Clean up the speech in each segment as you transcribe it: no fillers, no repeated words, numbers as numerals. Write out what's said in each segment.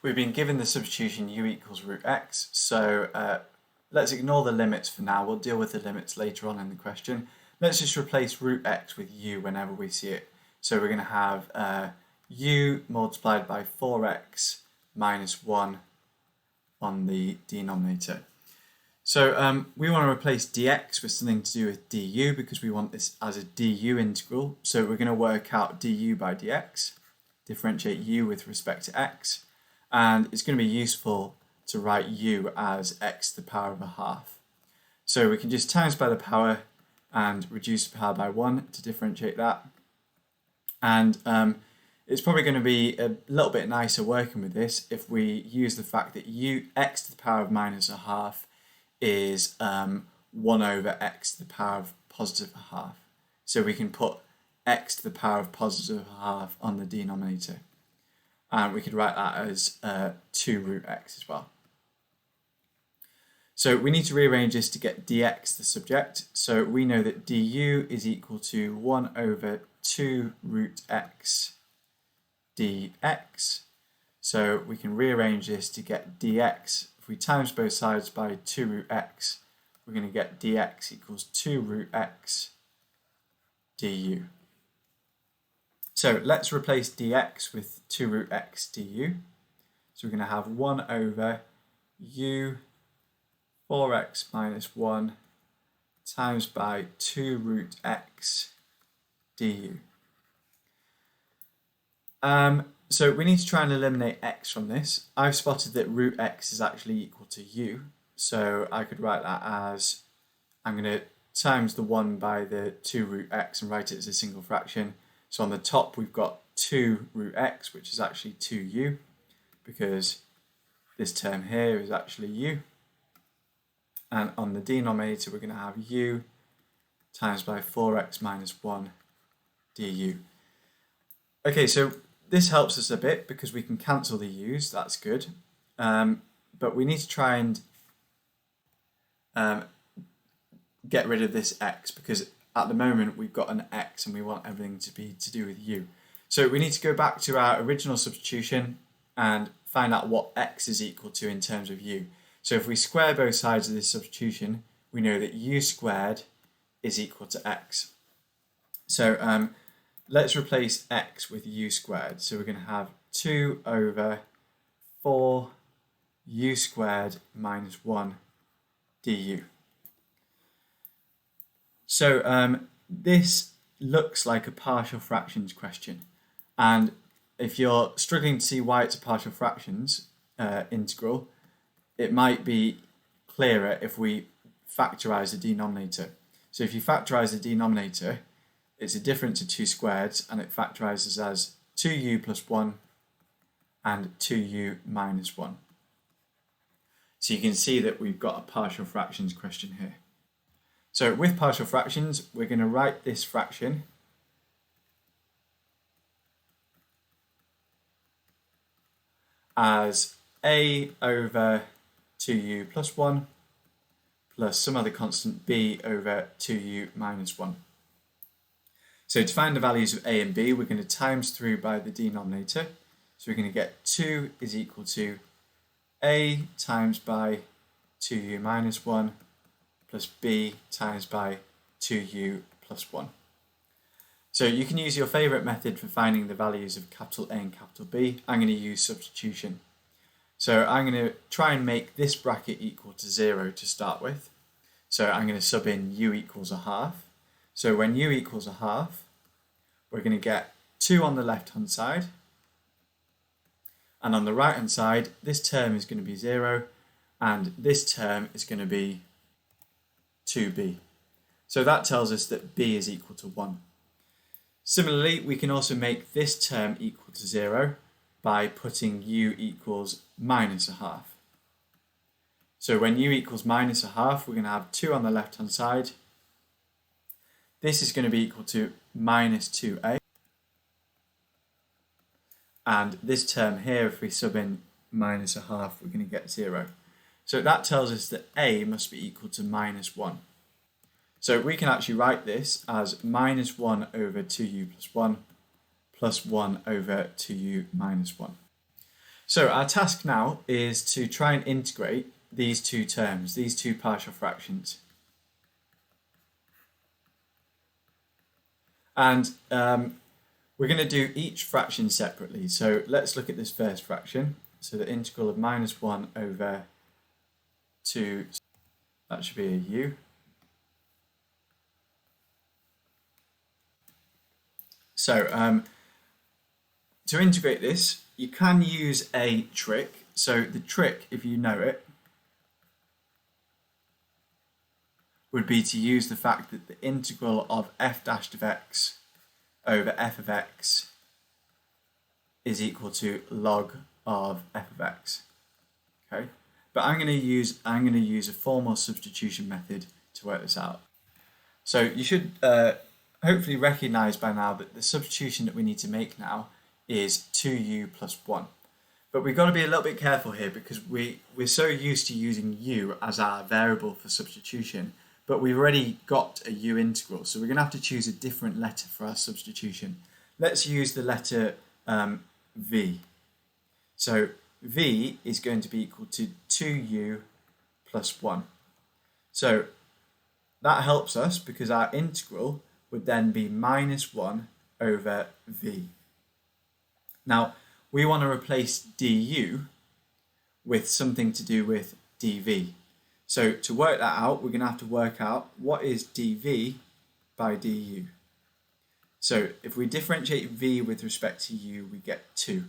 We've been given the substitution u equals root x, so let's ignore the limits for now. We'll deal with the limits later on in the question. Let's just replace root x with u whenever we see it. So we're going to have u multiplied by 4x minus 1 on the denominator. So we want to replace dx with something to do with du because we want this as a du integral. So we're going to work out du by dx, differentiate u with respect to x, and it's going to be useful to write u as x to the power of a half. So we can just times by the power and reduce the power by 1 to differentiate that. And it's probably going to be a little bit nicer working with this if we use the fact that x to the power of minus a half is 1 over x to the power of positive a half. So we can put x to the power of positive a half on the denominator. And we could write that as 2 root x as well. So we need to rearrange this to get dx the subject. So we know that du is equal to 1 over 2 root x dx. So we can rearrange this to get dx. If we times both sides by 2 root x, we're going to get dx equals 2 root x du. So let's replace dx with 2 root x du. So we're going to have 1 over u 4x minus 1 times by 2 root x du. So we need to try and eliminate x from this. I've spotted that root x is actually equal to u. So I could write that as, I'm going to times the 1 by the 2 root x and write it as a single fraction. So on the top we've got 2 root x, which is actually 2u, because this term here is actually u. And on the denominator we're going to have u times by 4x minus 1 du. Okay, so this helps us a bit because we can cancel the u's, that's good. But we need to try and get rid of this x because at the moment we've got an x and we want everything to be to do with u. So we need to go back to our original substitution and find out what x is equal to in terms of u. So if we square both sides of this substitution, we know that u squared is equal to x. So let's replace x with u squared. So we're going to have 2 over 4 u squared minus 1 du. So this looks like a partial fractions question, and if you're struggling to see why it's a partial fractions integral, it might be clearer if we factorize the denominator. So if you factorize the denominator, it's a difference of 2 squareds, and it factorizes as 2u plus 1 and 2u minus 1. So you can see that we've got a partial fractions question here. So with partial fractions, we're going to write this fraction as a over 2u plus 1 plus some other constant b over 2u minus 1. So to find the values of a and b, we're going to times through by the denominator. So we're going to get 2 is equal to a times by 2u minus 1 plus b times by 2u plus 1. So you can use your favourite method for finding the values of capital A and capital B. I'm going to use substitution. So I'm going to try and make this bracket equal to 0 to start with. So I'm going to sub in u equals a half. So when u equals a half, we're going to get 2 on the left hand side. And on the right hand side, this term is going to be 0 and this term is going to be 2b. So that tells us that b is equal to 1. Similarly, we can also make this term equal to 0 by putting u equals minus a half. So when u equals minus a half, we're going to have 2 on the left hand side. This is going to be equal to minus 2a. And this term here, if we sub in minus a half, we're going to get 0. So that tells us that a must be equal to minus 1. So we can actually write this as minus 1 over 2u plus 1 plus 1 over 2u minus 1. So our task now is to try and integrate these two terms, these two partial fractions. And we're going to do each fraction separately. So let's look at this first fraction. So the integral of -1 over 2, that should be a u. So to integrate this, you can use a trick. So the trick, if you know it, would be to use the fact that the integral of f dashed of x over f of x is equal to log of f of x. Okay, but I'm going to use a formal substitution method to work this out. So you should hopefully recognise by now that the substitution that we need to make now is 2u plus 1. But we've got to be a little bit careful here because we're so used to using u as our variable for substitution, but we've already got a u integral, so we're going to have to choose a different letter for our substitution. Let's use the letter v. So v is going to be equal to 2u plus 1. So that helps us because our integral would then be -1 over v. Now, we want to replace du with something to do with dv. So to work that out, we're going to have to work out what is dv by du. So if we differentiate v with respect to u, we get 2.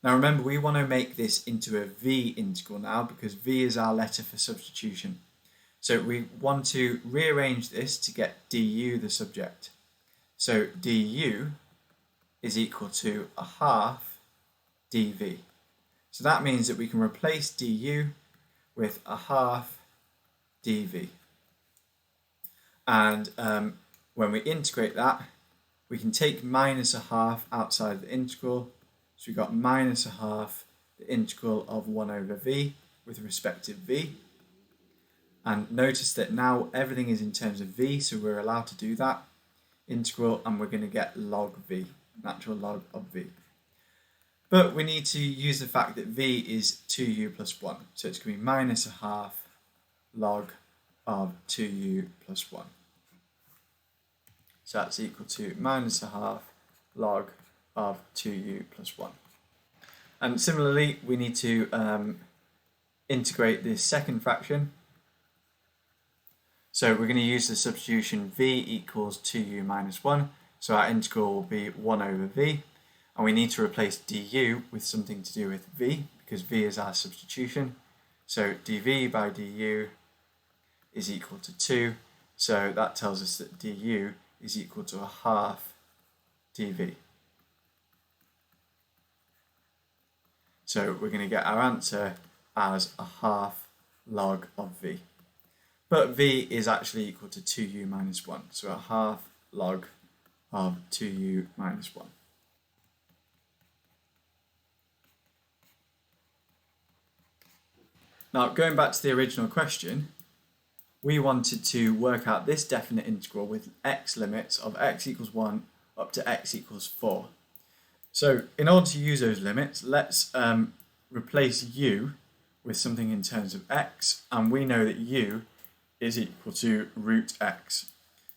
Now remember, we want to make this into a v integral now because v is our letter for substitution. So we want to rearrange this to get du the subject. So du is equal to a half dv. So that means that we can replace du with a half dv. And when we integrate that, we can take -1/2 outside the integral. So we've got -1/2 the integral of 1 over v with respect to v. And notice that now everything is in terms of v, so we're allowed to do that integral, and we're going to get log v, natural log of v. But we need to use the fact that v is 2u plus 1, so it's going to be -1/2 log of 2u plus 1. So that's equal to -1/2 log of 2u plus 1. And similarly, we need to integrate this second fraction. So we're going to use the substitution v equals 2u minus 1. So our integral will be 1 over v. And we need to replace du with something to do with v, because v is our substitution. So dv by du is equal to 2. So that tells us that du is equal to a half dv. So we're going to get our answer as a half log of v. But v is actually equal to 2u minus 1. So a half log of 2u minus 1. Now, going back to the original question, we wanted to work out this definite integral with x limits of x equals 1 up to x equals 4. So in order to use those limits, let's replace u with something in terms of x, and we know that u is equal to root x.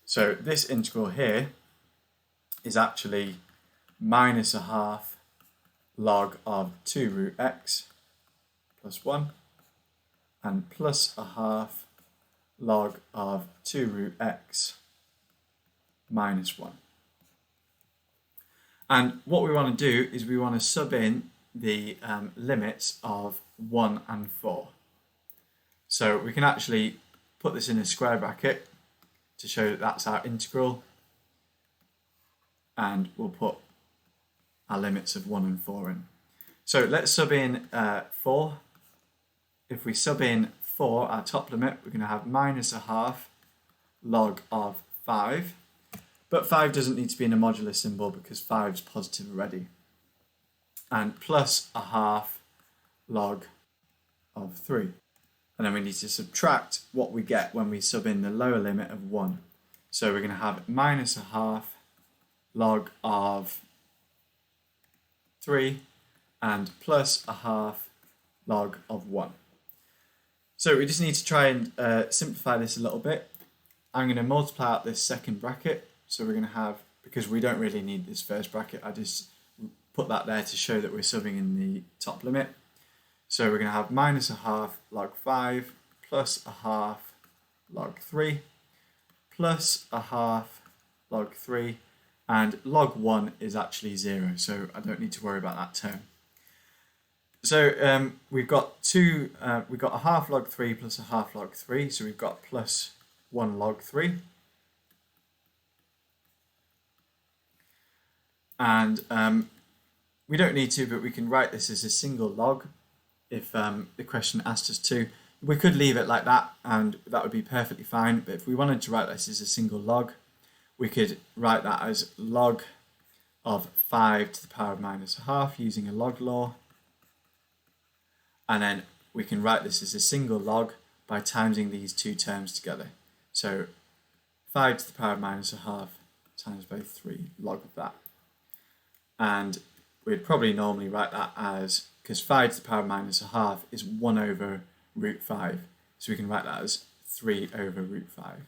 So this integral here is actually -1/2 log of 2 root x plus 1 and +1/2 log of 2 root x minus 1. And what we want to do is we want to sub in the limits of 1 and 4. So we can actually put this in a square bracket to show that that's our integral, and we'll put our limits of 1 and 4 in. So let's sub in 4. If we sub in 4, our top limit, we're going to have -1/2 log of 5. But 5 doesn't need to be in a modular symbol because 5 is positive already. And +1/2 log of 3. And then we need to subtract what we get when we sub in the lower limit of 1. So we're going to have -1/2 log of 3 and plus a half log of 1. So we just need to try and simplify this a little bit. I'm going to multiply out this second bracket. So we're going to have, because we don't really need this first bracket, I just put that there to show that we're subbing in the top limit. So we're going to have minus a half log 5 plus a half log 3 plus a half log 3, and log 1 is actually 0, so I don't need to worry about that term. So we've got a half log 3 plus a half log 3, so we've got plus 1 log 3. And we don't need to, but we can write this as a single log if the question asked us to. We could leave it like that, and that would be perfectly fine, but if we wanted to write this as a single log, we could write that as log of 5 to the power of minus a half using a log law. And then we can write this as a single log by timesing these two terms together. So 5 to the power of minus a half times by 3 log of that. And we'd probably normally write that as, because 5 to the power of minus a half is 1 over root 5. So we can write that as 3 over root 5.